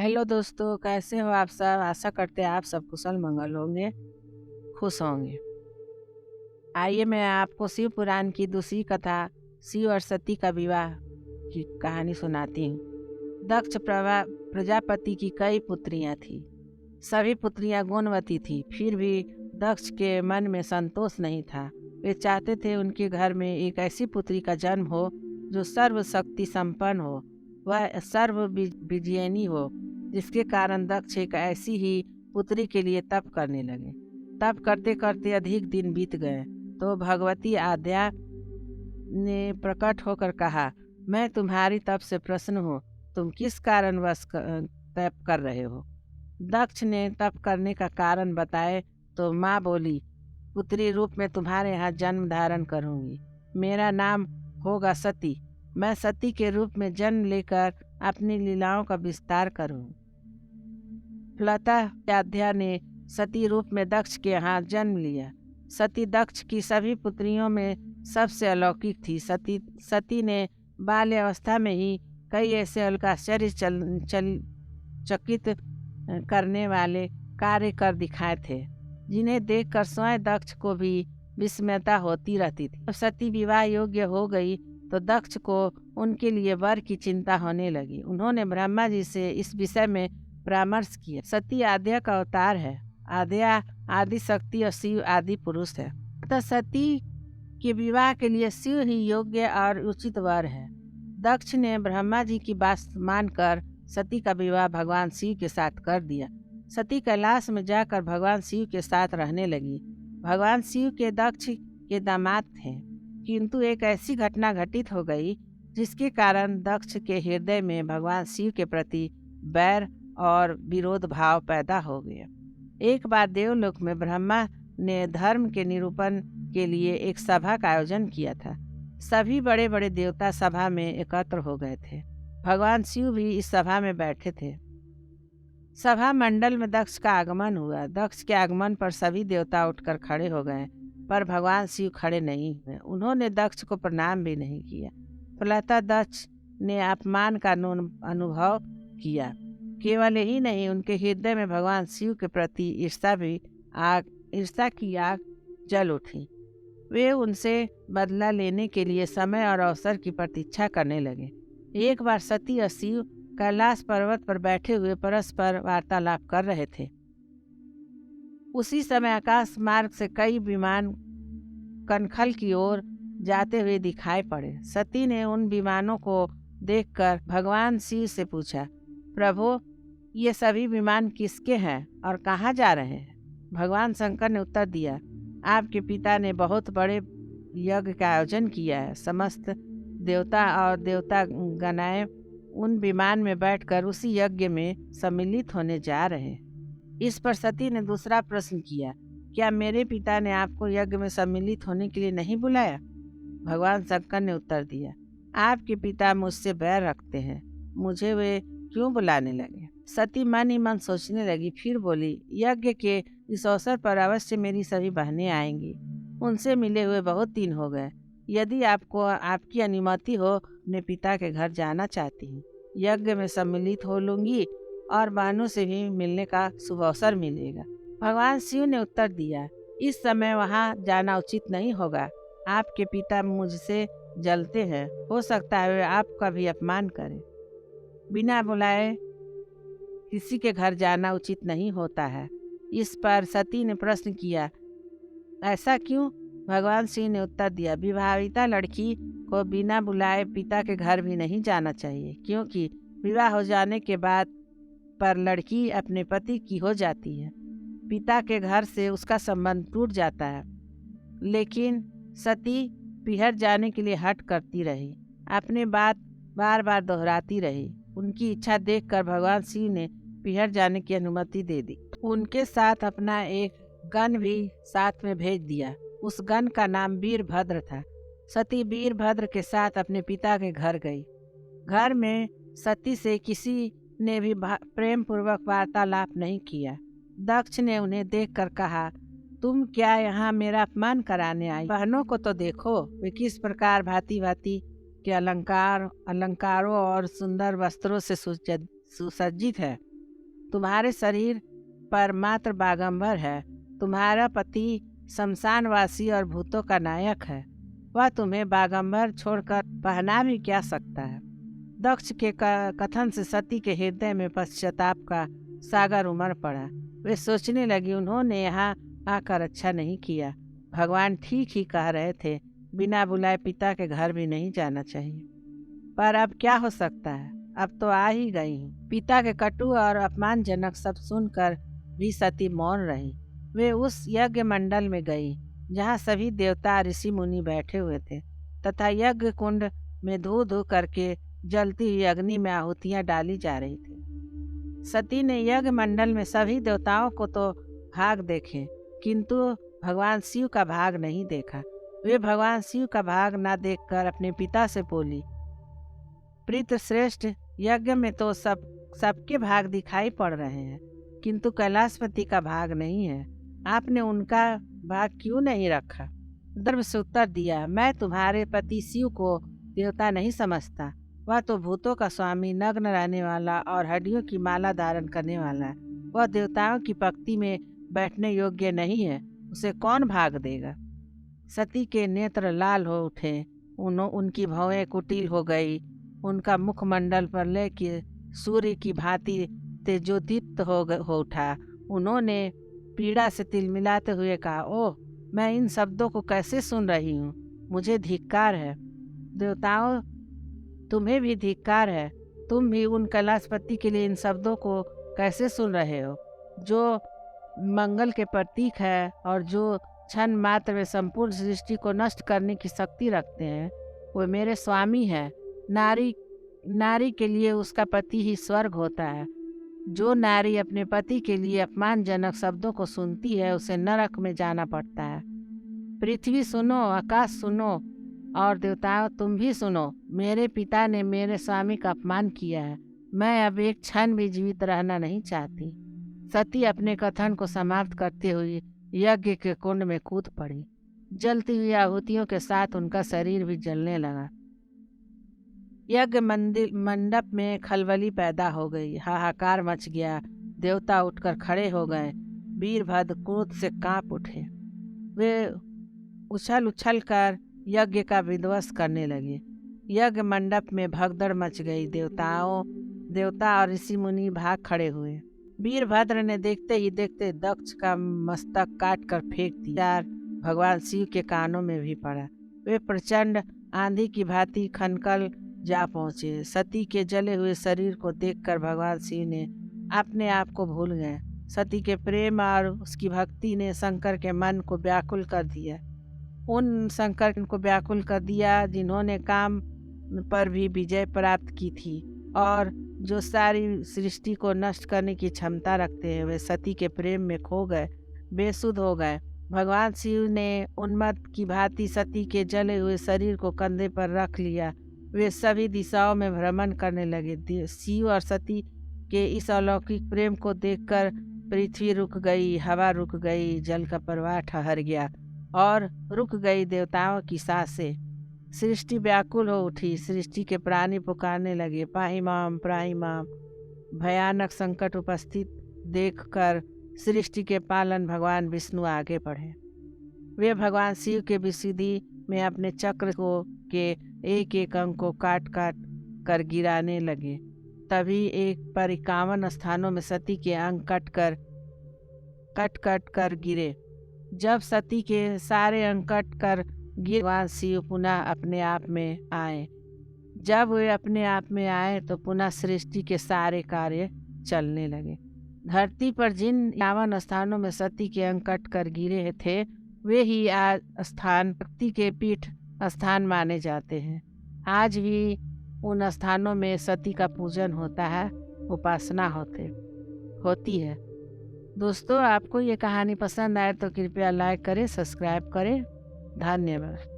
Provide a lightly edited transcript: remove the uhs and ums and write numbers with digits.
Hello दोस्तों, कैसे हो आप सब। आशा करते हैं आप सब कुशल मंगल होंगे, खुश होंगे। आइए मैं आपको शिव पुराण की दूसरी कथा शिव और सती का विवाह की कहानी सुनाती हूँ। दक्ष प्रजापति की कई पुत्रियां थीं। सभी पुत्रियां गुणवती थीं, फिर भी दक्ष के मन में संतोष नहीं था। वे चाहते थे उनके घर में एक ऐसी पुत्री का जन्म हो जो सर्वशक्ति संपन्न हो, वह सर्व विजयिनी हो, जिसके कारण दक्ष एक ऐसी ही पुत्री के लिए तप करने लगे। तप करते करते अधिक दिन बीत गए तो भगवती आद्या ने प्रकट होकर कहा, मैं तुम्हारी तप से प्रसन्न हूँ। तुम किस कारणवश तप कर रहे हो। दक्ष ने तप करने का कारण बताए तो माँ बोली, पुत्री रूप में तुम्हारे यहाँ जन्म धारण करूँगी। मेरा नाम होगा सती। मैं सती के रूप में जन्म लेकर अपनी लीलाओं का विस्तार करूँगी। फलतः आद्या ने सती रूप में दक्ष के यहाँ जन्म लिया। सती दक्ष की सभी पुत्रियों में सबसे अलौकिक थी। सती ने बाल्यावस्था में ही कई ऐसे अलकाश्चर्य चकित करने वाले कार्य कर दिखाए थे, जिन्हें देखकर स्वयं दक्ष को भी विस्मयता होती रहती थी। जब सती विवाह योग्य हो गई तो दक्ष को उनके लिए वर की चिंता होने लगी। उन्होंने ब्रह्मा जी से इस विषय में परामर्श किया। सती आद्या का अवतार है। आद्या आदि शक्ति और शिव आदि पुरुष है। अतः सती के विवाह के लिए शिव ही योग्य और उचित वर है। दक्ष ने ब्रह्मा जी की बात मानकर सती का विवाह भगवान शिव के साथ कर दिया। सती कैलाश में जाकर भगवान शिव के साथ रहने लगी। भगवान शिव के दक्ष के दामाद थे, किंतु एक ऐसी घटना घटित हो गई जिसके कारण दक्ष के हृदय में भगवान शिव के प्रति बैर और विरोध भाव पैदा हो गया। एक बार देवलोक में ब्रह्मा ने धर्म के निरूपण के लिए एक सभा का आयोजन किया था। सभी बड़े बड़े देवता सभा में एकत्र हो गए थे। भगवान शिव भी इस सभा में बैठे थे। सभा मंडल में दक्ष का आगमन हुआ। दक्ष के आगमन पर सभी देवता उठकर खड़े हो गए, पर भगवान शिव खड़े नहीं हुए। उन्होंने दक्ष को प्रणाम भी नहीं किया। फलतः दक्ष ने अपमान का अनुभव किया। केवल यही नहीं, उनके हृदय में भगवान शिव के प्रति ईर्ष्या की आग जल उठी। वे उनसे बदला लेने के लिए समय और अवसर की प्रतीक्षा करने लगे। एक बार सती और शिव कैलाश पर्वत पर बैठे हुए परस्पर वार्तालाप कर रहे थे। उसी समय आकाश मार्ग से कई विमान कनखल की ओर जाते हुए दिखाई पड़े। सती ने उन विमानों को देखकर भगवान शिव से पूछा, प्रभु, ये सभी विमान किसके हैं और कहाँ जा रहे हैं। भगवान शंकर ने उत्तर दिया, आपके पिता ने बहुत बड़े यज्ञ का आयोजन किया है। समस्त देवता और देवता गणाएं उन विमान में बैठकर उसी यज्ञ में सम्मिलित होने जा रहे हैं। इस पर सती ने दूसरा प्रश्न किया, क्या मेरे पिता ने आपको यज्ञ में सम्मिलित होने के लिए नहीं बुलाया। भगवान शंकर ने उत्तर दिया, आपके पिता मुझसे बैर रखते हैं, मुझे वे क्यों बुलाने लगे। सती मन ही मन सोचने लगी, फिर बोली, यज्ञ के इस अवसर पर अवश्य मेरी सभी बहनें आएंगी। उनसे मिले हुए बहुत दिन हो गए। यदि आपकी अनुमति हो, अपने पिता के घर जाना चाहती हूँ। यज्ञ में सम्मिलित हो लूंगी और बहनों से भी मिलने का शुभ अवसर मिलेगा। भगवान शिव ने उत्तर दिया, इस समय वहाँ जाना उचित नहीं होगा। आपके पिता मुझसे जलते हैं, हो सकता है वे आपका भी अपमान करें। बिना बुलाए किसी के घर जाना उचित नहीं होता है। इस पर सती ने प्रश्न किया, ऐसा क्यों। भगवान शिव ने उत्तर दिया, विवाहिता लड़की को बिना बुलाए पिता के घर भी नहीं जाना चाहिए, क्योंकि विवाह हो जाने के बाद पर लड़की अपने पति की हो जाती है। पिता के घर से उसका संबंध टूट जाता है। लेकिन सती पिहर जाने के लिए हट करती रही, अपनी बात बार बार दोहराती रही। उनकी इच्छा देखकर भगवान शिव ने पिहर जाने की अनुमति दे दी। उनके साथ अपना एक गण भी साथ में भेज दिया। उस गण का नाम वीरभद्र था। सती वीरभद्र के साथ अपने पिता के घर गई। घर में सती से किसी ने भी प्रेम पूर्वक वार्तालाप नहीं किया। दक्ष ने उन्हें देखकर कहा, तुम क्या यहाँ मेरा अपमान कराने आई। बहनों को तो देखो, वे किस प्रकार भांति भांति के अलंकारों और सुंदर वस्त्रों से सुसज्जित है। तुम्हारे शरीर पर मात्र बागंबर है। तुम्हारा पति शमशानवासी और भूतों का नायक है। वह तुम्हें बागंबर छोड़कर पहना भी क्या सकता है। दक्ष के कथन से सती के हृदय में पश्चाताप का सागर उमड़ पड़ा। वे सोचने लगी, उन्होंने यहाँ आकर अच्छा नहीं किया। भगवान ठीक ही कह रहे थे, बिना बुलाए पिता के घर भी नहीं जाना चाहिए। पर अब क्या हो सकता है, अब तो आ ही गई हूँ। पिता के कटु और अपमानजनक शब्द सुनकर भी सती मौन रही। वे उस यज्ञ मंडल में गई जहाँ सभी देवता ऋषि मुनि बैठे हुए थे तथा यज्ञ कुंड में धू धू करके जलती हुई अग्नि में आहुतियाँ डाली जा रही थी। सती ने यज्ञ मंडल में सभी देवताओं को तो भाग देखे, किंतु भगवान शिव का भाग नहीं देखा। वे भगवान शिव का भाग ना देखकर अपने पिता से बोली, प्रीत श्रेष्ठ, यज्ञ में तो सबके भाग दिखाई पड़ रहे हैं, किंतु कैलाशपति का भाग नहीं है। आपने उनका भाग क्यों नहीं रखा? गर्भ से उत्तर दिया, मैं तुम्हारे पति शिव को देवता नहीं समझता। वह तो भूतों का स्वामी, नग्न रहने वाला और हड्डियों की माला धारण करने वाला है। वह देवताओं की पंक्ति में बैठने योग्य नहीं है, उसे कौन भाग देगा? सती के नेत्र लाल हो उठे, उनकी भौहें कुटिल हो गई। उनका मुखमंडल पर लेके सूर्य की भांति तेजोदीप्त हो उठा। उन्होंने पीड़ा से तिलमिलाते हुए कहा, ओह, मैं इन शब्दों को कैसे सुन रही हूँ, मुझे धिक्कार है। देवताओं, तुम्हें भी धिक्कार है। तुम भी उन कैलाशपति के लिए इन शब्दों को कैसे सुन रहे हो, जो मंगल के प्रतीक है और जो क्षण मात्र में संपूर्ण सृष्टि को नष्ट करने की शक्ति रखते हैं। वो मेरे स्वामी है। नारी के लिए उसका पति ही स्वर्ग होता है। जो नारी अपने पति के लिए अपमानजनक शब्दों को सुनती है, उसे नरक में जाना पड़ता है। पृथ्वी सुनो, आकाश सुनो और देवताओं तुम भी सुनो। मेरे पिता ने मेरे स्वामी का अपमान किया है। मैं अब एक क्षण भी जीवित रहना नहीं चाहती। सती अपने कथन को समाप्त करते हुए यज्ञ के कुंड में कूद पड़ी। जलती हुई आहुतियों के साथ उनका शरीर भी जलने लगा। यज्ञ मंडप में खलबली पैदा हो गई, हाहाकार मच गया। देवता उठकर खड़े हो गए। वीरभद्र क्रोध से कांप उठे। वे उछल उछल कर यज्ञ का विध्वंस करने लगे। यज्ञ मंडप में भगदड़ मच गई। देवता और ऋषि मुनि भाग खड़े हुए। वीरभद्र ने देखते ही देखते दक्ष का मस्तक काट कर फेंक दिया। भगवान शिव के कानों में भी पड़ा। वे प्रचंड आंधी की भांति खनकल जा पहुँचे। सती के जले हुए शरीर को देखकर भगवान शिव ने अपने आप को भूल गए। सती के प्रेम और उसकी भक्ति ने शंकर के मन को व्याकुल कर दिया। उन शंकर को व्याकुल कर दिया जिन्होंने काम पर भी विजय प्राप्त की थी और जो सारी सृष्टि को नष्ट करने की क्षमता रखते हैं। वे सती के प्रेम में खो गए, बेसुध हो गए। भगवान शिव ने उन्मत्त की भांति सती के जले हुए शरीर को कंधे पर रख लिया। वे सभी दिशाओं में भ्रमण करने लगे। शिव और सती के इस अलौकिक प्रेम को देखकर पृथ्वी रुक गई, हवा रुक गई, जल का प्रवाह ठहर गया और रुक गई देवताओं की सांसें। सृष्टि व्याकुल हो उठी। सृष्टि के प्राणी पुकारने लगे, पाहि माम पाहि माम। भयानक संकट उपस्थित देखकर सृष्टि के पालन भगवान विष्णु आगे बढ़े। वे भगवान शिव के विशुद्धि में अपने चक्र के एक एक अंग को काट काट कर गिराने लगे। तभी एक पर 51 स्थानों में सती के अंग कट कट कर गिरे। जब सती के सारे अंग कट कर गिर, भगवान शिव पुनः अपने आप में आए। जब वे अपने आप में आए तो पुनः सृष्टि के सारे कार्य चलने लगे। धरती पर जिन 51 स्थानों में सती के अंग कट कर गिरे थे, वे ही आज स्थान शक्ति के पीठ स्थान माने जाते हैं। आज भी उन स्थानों में सती का पूजन होता है, उपासना होती है। दोस्तों, आपको ये कहानी पसंद आए तो कृपया लाइक करें, सब्सक्राइब करें। धन्यवाद।